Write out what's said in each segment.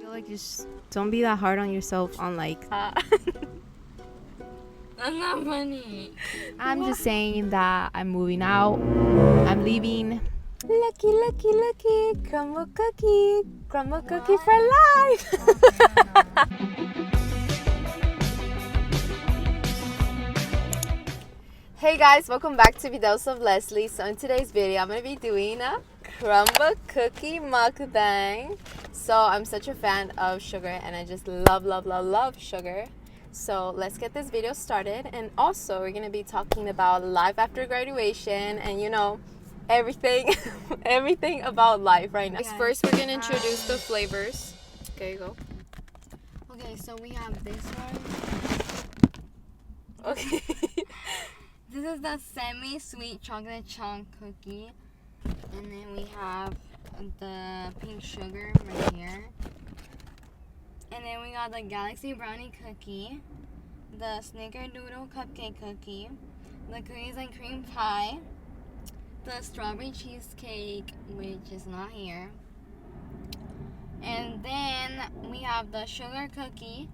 feel like just don't be that hard on yourself on like That's not funny. I'm just saying that I'm moving out. I'm leaving. Lucky, lucky, lucky. Crumbl cookie. Crumbl cookie for life. Hey guys, welcome back to Videosdeleslie. So in today's video, I'm going to be doing a Crumbl cookie mukbang. So I'm such a fan of sugar and I just love sugar. So let's get this video started. And also we're going to be talking about life after graduation and you know, everything everything about life right now. Yeah. First, we're going to introduce the flavors. Okay, go. Okay, so we have this one. Okay. This is the semi-sweet chocolate chunk cookie. And then we have the pink sugar right here. And then we got the galaxy brownie cookie, the snickerdoodle cupcake cookie, the cookies and cream pie, the strawberry cheesecake, which is not here. And then we have the sugar cookie,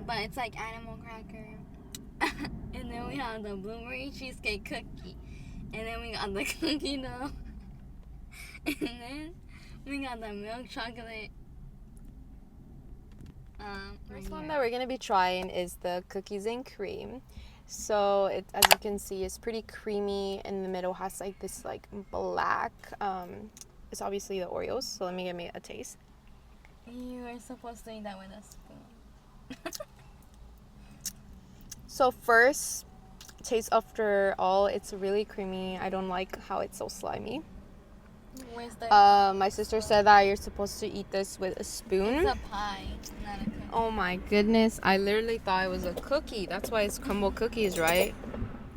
but it's like animal cracker. And then we have the blueberry cheesecake cookie. And then we got the cookie dough. And then we got the milk chocolate. First one that we're going to be trying is the cookies and cream. So it, as you can see, it's pretty creamy. In the middle has like this like black. It's obviously the Oreos. So let me give me a taste. You are supposed to eat that with a spoon. So first, taste after all, it's really creamy. I don't like how it's so slimy. Where's the... My sister said that you're supposed to eat this with a spoon. It's a pie, not a cookie. Oh my goodness, I literally thought it was a cookie. That's why it's Crumbl Cookies, right?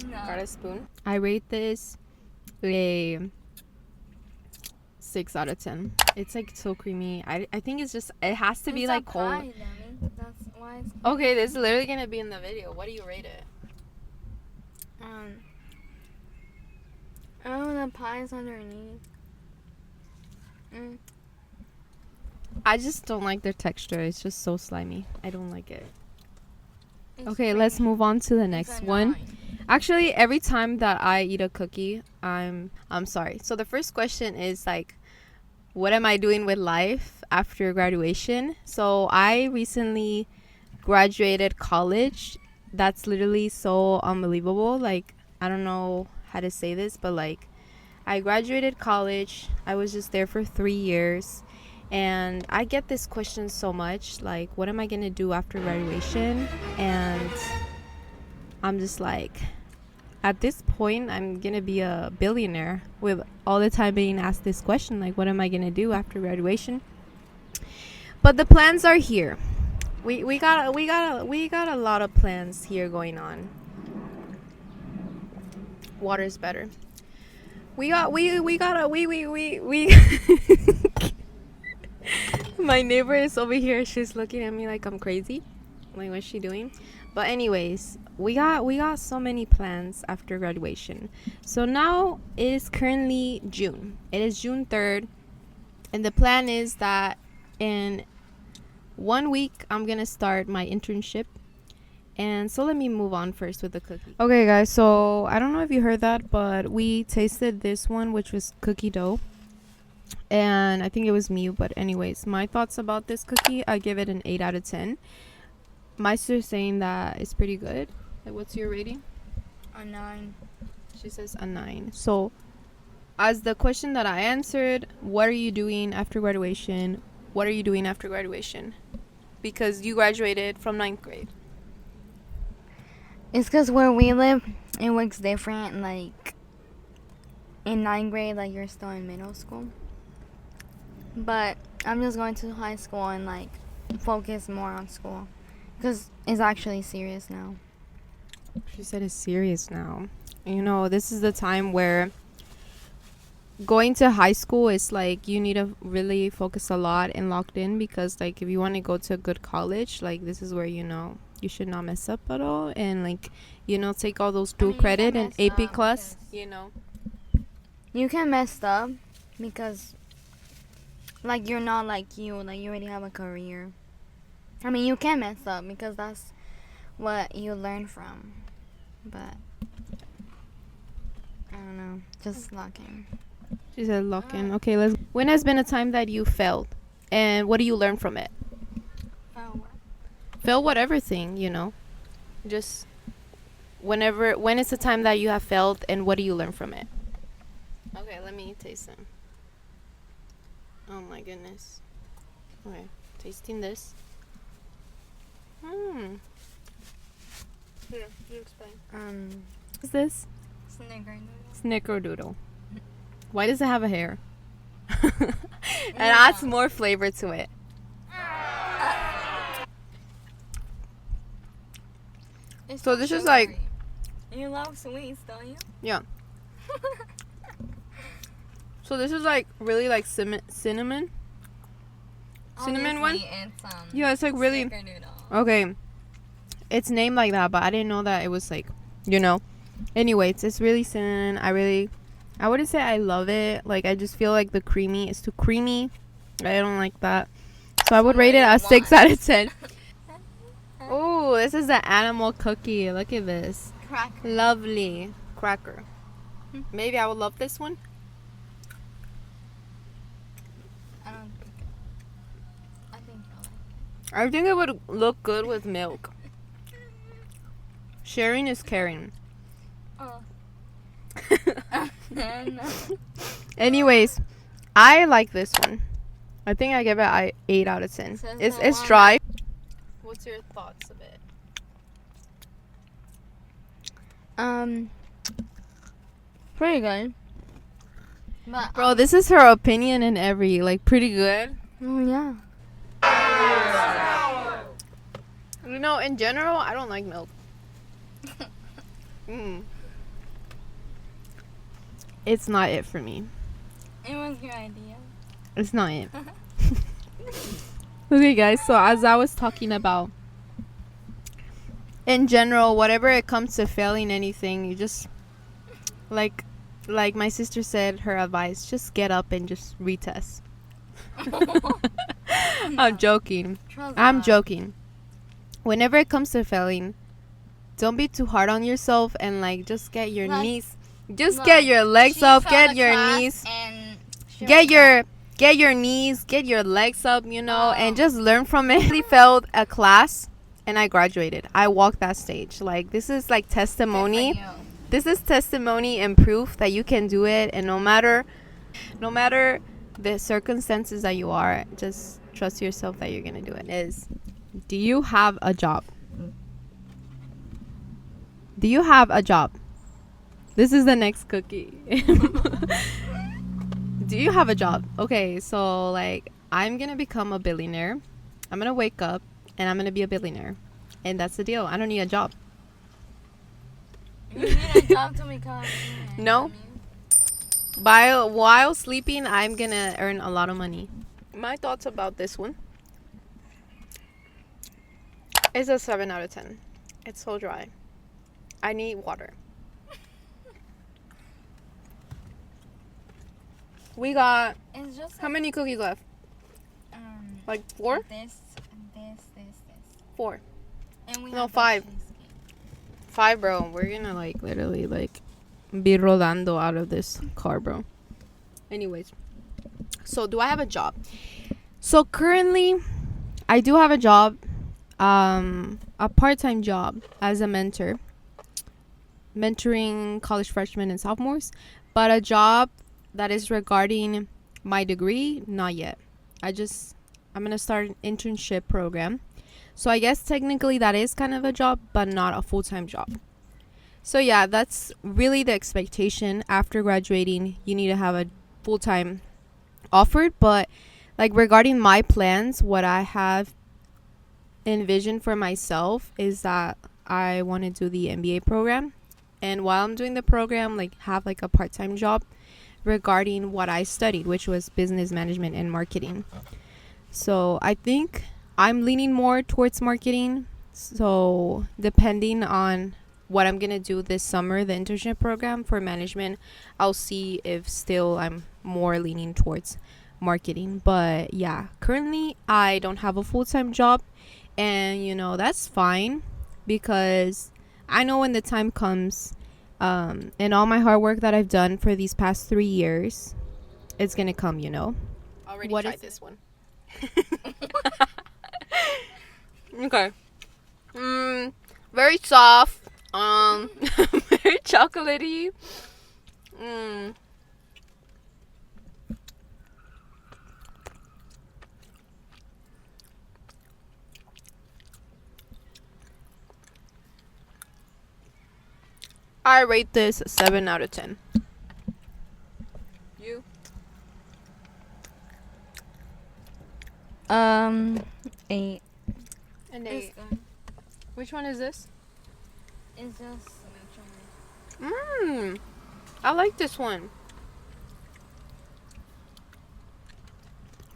No. Got a spoon. I rate this a 6 out of 10. It's like so creamy. I think it's just, it has to be It's like a cold. pie, dummy. That's why it's... Okay, this is literally gonna be in the video. What do you rate it? Oh, the pie's underneath. I just don't like their texture. It's just so slimy. I don't like it. It's Okay, let's move on to the next It's a one. 9. Actually, every time that I eat a cookie, I'm sorry. So the first question is like, what am I doing with life after graduation? So I recently graduated college. That's literally so unbelievable. Like, I don't know how to say this, but like, I graduated college. I was just there for 3 years. And I get this question so much, like, what am I going to do after graduation? And I'm just like, at this point, I'm going to be a billionaire with all the time being asked this question, like, what am I going to do after graduation? But the plans are here. We got a lot of plans here going on. Water's better. We My neighbor is over here. She's looking at me like I'm crazy. Like, what's she doing? But anyways, we got so many plans after graduation. So now it is currently June. It is June 3rd. And the plan is that in 1 week I'm gonna start my internship. And so let me move on first with the cookie. Okay guys, so I don't know if you heard that, but we tasted this one, which was cookie dough. And I think it was me, but anyways, my thoughts about this cookie, I give it an 8 out of 10. My sister's saying that it's pretty good. Like, what's your rating? A 9. She says a 9. So as the question that I answered, what are you doing after graduation? What are you doing after graduation? Because you graduated from 9th grade. It's because where we live, it looks different. Like, in 9th grade, like, you're still in middle school. But I'm just going to high school and, like, focus more on school. Because it's actually serious now. She said it's serious now. You know, this is the time where going to high school is like you need to really focus a lot and locked in, because like if you want to go to a good college, like this is where, you know, you should not mess up at all, and like, you know, take all those dual credit and AP class, you know. You can mess up because Like you're not like you already have a career. I mean, you can mess up because that's what you learn from. But I don't know, just locking. She said lock in. Okay, let's. When has been a time that you failed, and what do you learn from it? Oh, Fail whatever thing, you know. Just when is the time that you have failed, and what do you learn from it? Okay, let me taste them. Oh my goodness. Okay, tasting this. Here, you explain. What is this? Snickerdoodle. Why does it have a hair? It adds more flavor to it. So this is like, you love sweets, don't you? yeah. So this is like really like cinnamon one. It's, Yeah, it's like really okay. It's named like that, but I didn't know that it was like, you know. Anyways, it's really cinnamon. I wouldn't say I love it. Like I just feel like it's too creamy. I don't like that. So I would rate it a 6 out of 10. Oh, this is the animal cookie. Look at this. Cracker. Lovely cracker. Maybe I would love this one. I don't think. I think I like it. I think it would look good with milk. Sharing is caring. Oh. No. Anyways, I like this one. I think I give it an 8 out of 10. So It's dry. What's your thoughts of it? Pretty good. But Bro, this is her opinion in every, like, pretty good. oh yeah. You know, in general, I don't like milk. It's not it for me. It was your idea. It's not it. Okay, guys, so as I was talking about, in general, whatever it comes to failing anything, you just, like my sister said, her advice, just get up and just retest. I'm joking. I'm joking. Whenever it comes to failing, don't be too hard on yourself and like just get your knees, just get your legs up, get your knees, get your knees, get your legs up, you know, and just learn from it. I really failed a class and I graduated. I walked that stage. Like this is like testimony. This is testimony and proof that you can do it, and no matter the circumstances that you are, just trust yourself that you're gonna do it. Do you have a job? Do you have a job? This is the next cookie. Do you have a job? Okay, so like I'm gonna become a billionaire. I'm gonna wake up and I'm gonna be a billionaire, and that's the deal. I don't need a job. You need a job to become. No. While sleeping, I'm gonna earn a lot of money. My thoughts about this one is a 7 out of 10. It's so dry. I need water. We got It's just how many cookies left? Like 4? This. 4. And we No, have 5. 5, bro. We're gonna like literally like be rodando out of this car, bro. Anyways, so do I have a job? So currently, I do have a job, a part-time job as a mentoring college freshmen and sophomores, but a job that is regarding my degree, not yet. I'm gonna start an internship program. So I guess technically that is kind of a job, but not a full-time job. So yeah, that's really the expectation. After graduating, you need to have a full-time offered. But like regarding my plans, what I have envisioned for myself is that I want to do the MBA program. And while I'm doing the program, like have like a part-time job regarding what I studied, which was business management and marketing. So I think I'm leaning more towards marketing. So depending on what I'm going to do this summer, the internship program for management, I'll see if still I'm more leaning towards marketing. But yeah, currently I don't have a full-time job, and that's fine, because I know when the time comes, and all my hard work that I've done for these past 3 years, it's gonna come. Already What tried is this one. Okay. Very soft. Very chocolatey. I rate this 7 out of 10. You? 8. And It's good. Which one is this? It's just chocolate. I like this one.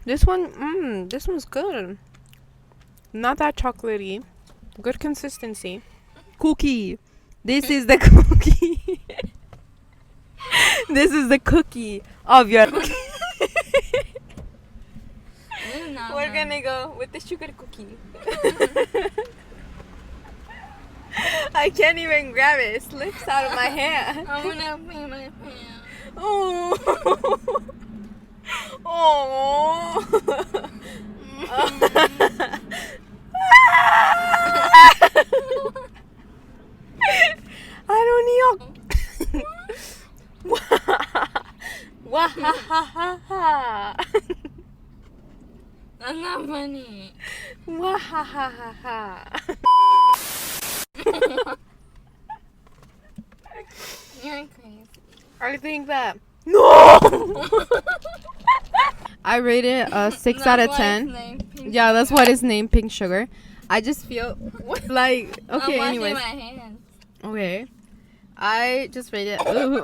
This one's good. Not that chocolatey. Good consistency. Cookie. This is the cookie. This is the cookie of your cookie. We're gonna go with the sugar cookie. I can't even grab it. It slips out of my hand. I'm gonna pee my pants. Oh. Oh. I don't need. Wahahaha. That's not funny. Wahahaha. You're crazy. I think that. No! I rate it a 6 out of 10. Yeah, that's what it's named, Pink Sugar. I just feel like, okay, I'm anyways. washing my hands. Okay. I just rate it. Ooh.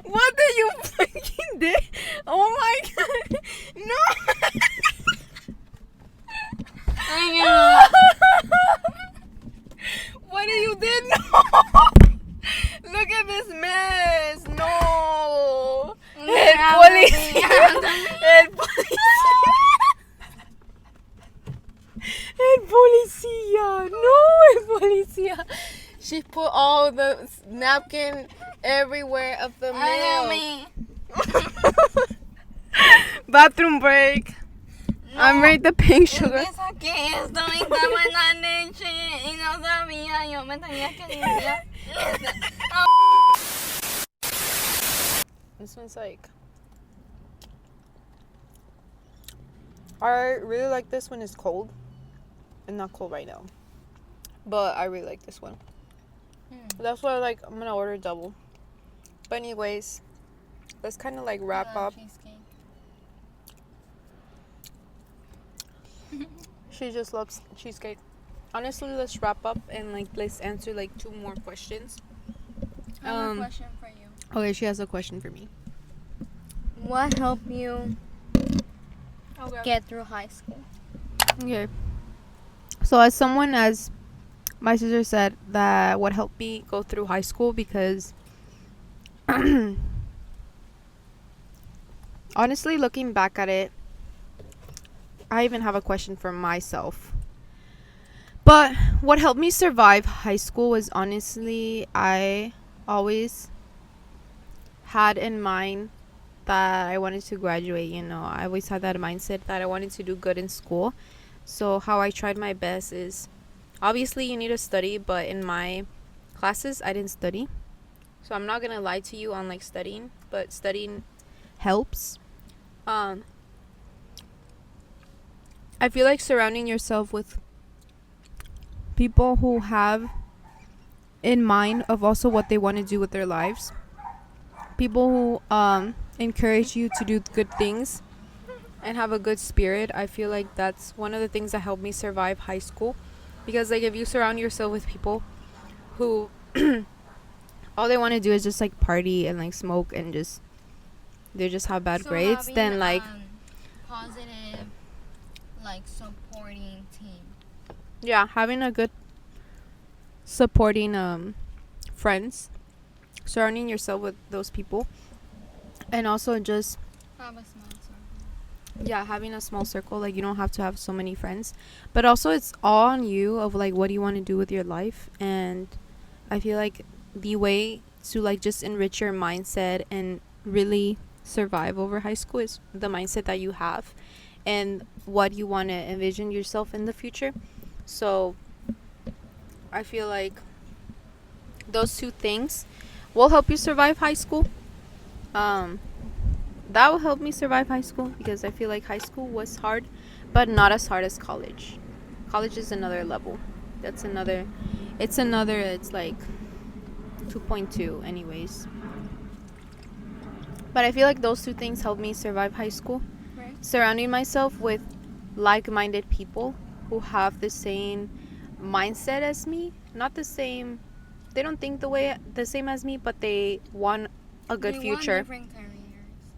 What did you fucking did? Oh my god. No. I know. What did you did? No. Look at this mess. No. El policía. El policía. El policía. No, el policía. She put all the napkin everywhere of the milk. Bathroom break. No. I'm rate the pink sugar. Es que saqué esto y estaba en la leche y no sabía. Yo me tenía que limpiar. This one's like, I really like this one. It's cold and not cold right now, but I really like this one. That's why I'm gonna order double. But anyways, let's kind of like wrap up. She just loves cheesecake. Honestly, let's wrap up and let's answer 2 more questions. I have a question for you. Okay, she has a question for me. What helped you get through high school? Okay. So as my sister said, that what helped me go through high school, because honestly, looking back at it, I even have a question for myself. But what helped me survive high school was, honestly, I always had in mind that I wanted to graduate. I always had that mindset that I wanted to do good in school. So how I tried my best is, obviously you need to study, but in my classes I didn't study. So I'm not gonna lie to you on studying, but studying helps. I feel like surrounding yourself with people who have in mind of also what they want to do with their lives, people who encourage you to do good things and have a good spirit. I feel like that's one of the things that helped me survive high school, because if you surround yourself with people who all they want to do is just party and smoke and they just have bad grades, then positive supporting team. Yeah, having a good supporting friends, surrounding yourself with those people, and also just Have a small circle. Yeah, having a small circle, like you don't have to have so many friends, but also it's all on you of like what do you want to do with your life. And I feel like the way to like just enrich your mindset and really survive over high school is the mindset that you have and what you want to envision yourself in the future. So I feel like those two things will help you survive high school. um that will help me survive high school because I feel like high school was hard, but not as hard as college. College is another level. That's another. It's like 2.2, anyways. But I feel like those two things helped me survive high school. Right. Surrounding myself with like-minded people who have the same mindset as me. Not the same. They don't think the same as me, but they want a good future.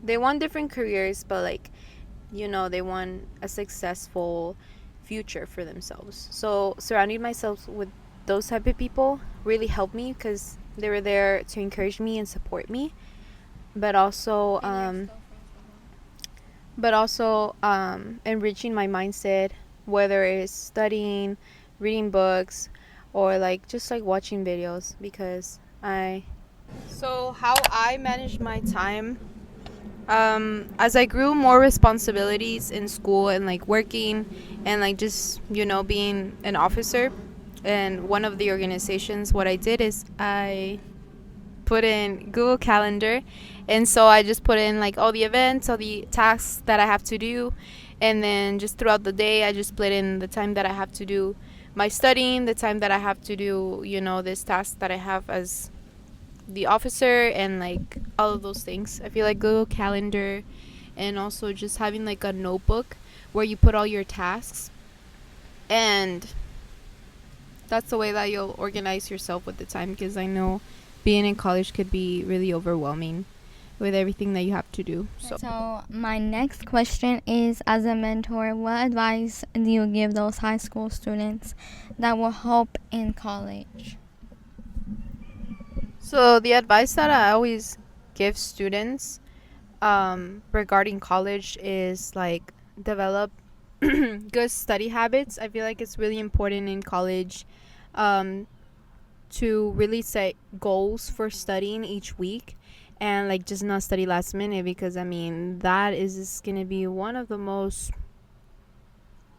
They want different careers, but like, they want a successful future for themselves. So surrounding myself with those type of people really helped me because they were there to encourage me and support me, but also enriching my mindset, whether it's studying, reading books, or like just like watching videos. Because so how I manage my time, as I grew more responsibilities in school and like working and like just being an officer in one of the organizations, what I did is I put in Google Calendar, and so I just put in like all the events, all the tasks that I have to do, and then just throughout the day I just split in the time that I have to do my studying, the time that I have to do this task that I have as the officer, and like all of those things. I feel like Google Calendar, and also just having like a notebook where you put all your tasks, and that's the way that you'll organize yourself with the time, because I know being in college could be really overwhelming with everything that you have to do. So my next question is, as a mentor, what advice do you give those high school students that will help in college? So the advice that I always give students regarding college is like develop good study habits. I feel like it's really important in college to really set goals for studying each week, and like just not study last minute, because I mean that is just gonna be one of the most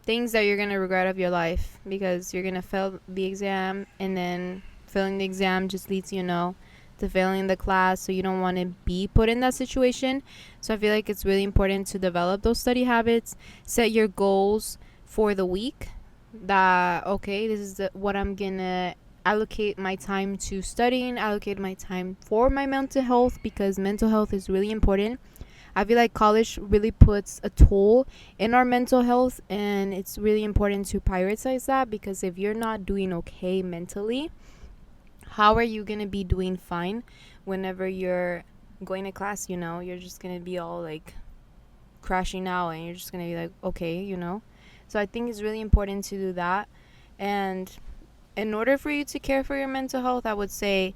things that you're gonna regret of your life, because you're gonna fail the exam, and then failing the exam just leads to failing the class, so you don't want to be put in that situation. So I feel like it's really important to develop those study habits, set your goals for the week, that okay, this is what I'm gonna allocate my time to studying, allocate my time for my mental health, because mental health is really important. I feel like college really puts a toll in our mental health, and it's really important to prioritize that, because if you're not doing okay mentally, how are you going to be doing fine whenever you're going to class? You're just going to be all like crashing out, and you're just going to be like, okay. So I think it's really important to do that. And in order for you to care for your mental health, I would say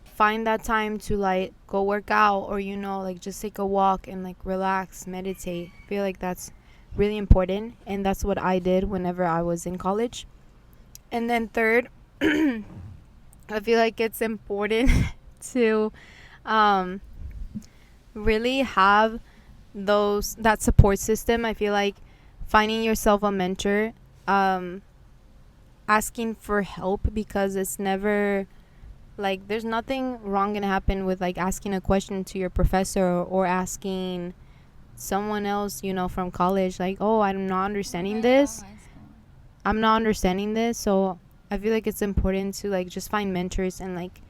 find that time to like go work out, or like just take a walk and like relax, meditate. I feel like that's really important, and that's what I did whenever I was in college. And then third, I feel like it's important to really have that support system. I feel like finding yourself a mentor, asking for help, because it's never like there's nothing wrong gonna happen with like asking a question to your professor, or asking someone else from college, like, oh, I'm not understanding this. So I feel like it's important to like just find mentors and like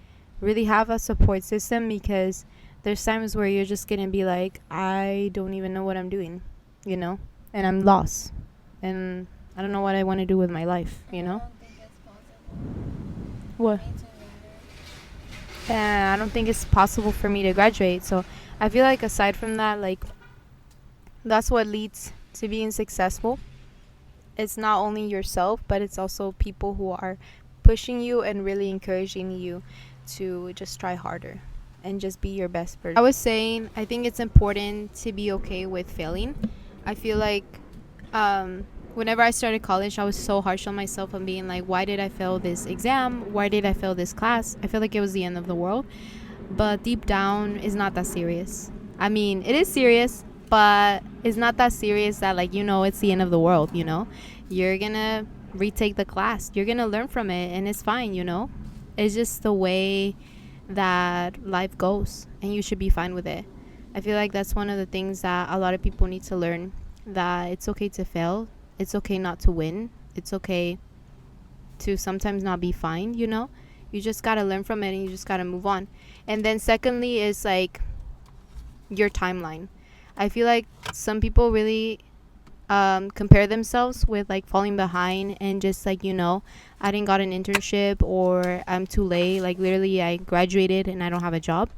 really have a support system, because there's times where you're just gonna be like, I don't even know what I'm doing, and I'm lost, and I don't know what I want to do with my life. What? And I don't think it's possible for me to graduate. So I feel like aside from that, like that's what leads to being successful. It's not only yourself, but it's also people who are pushing you and really encouraging you to just try harder. and just be your best version. I was saying, I think it's important to be okay with failing. I feel like whenever I started college, I was so harsh on myself and being like, why did I fail this exam? Why did I fail this class? I feel like it was the end of the world. But deep down, it's not that serious. I mean, it is serious, but it's not that serious that, like, it's the end of the world, You're gonna retake the class. You're gonna learn from it, and it's fine, It's just the way that life goes, and you should be fine with it. I feel like that's one of the things that a lot of people need to learn, that it's okay to fail. It's okay not to win. It's okay to sometimes not be fine, You just gotta learn from it, and you just gotta move on. And then secondly is like your timeline. I feel like some people really compare themselves with like falling behind and just like, I didn't got an internship, or I'm too late. Like literally I graduated and I don't have a job.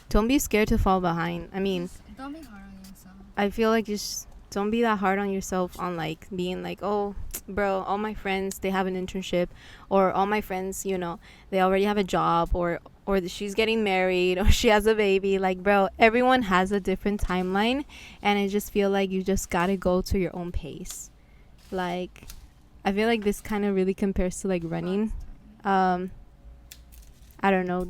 Don't be scared to fall behind. I mean, don't be hard on yourself. I feel like just don't be that hard on yourself on like being like, oh bro, all my friends, they have an internship, or all my friends, they already have a job, or she's getting married, or she has a baby. Like, bro, everyone has a different timeline, and I just feel like you just gotta go to your own pace. Like, I feel like this kind of really compares to like running. I don't know,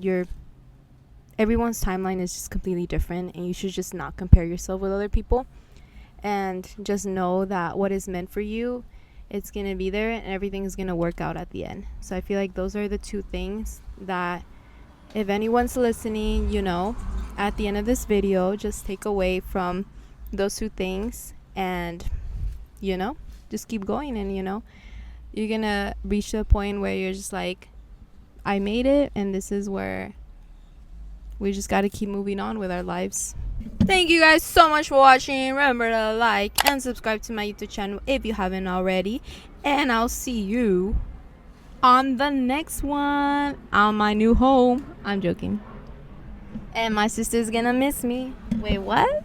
everyone's timeline is just completely different, and you should just not compare yourself with other people, and just know that what is meant for you, it's gonna be there, and everything is gonna work out at the end. So I feel like those are the two things that, if anyone's listening, at the end of this video, just take away from those two things, and just keep going, and you're gonna reach the point where you're just like, I made it, and this is where we just gotta keep moving on with our lives. Thank you guys so much for watching. Remember to like and subscribe to my YouTube channel if you haven't already, and I'll see you on the next one on my new home. I'm joking. And my sister's gonna miss me. Wait, what?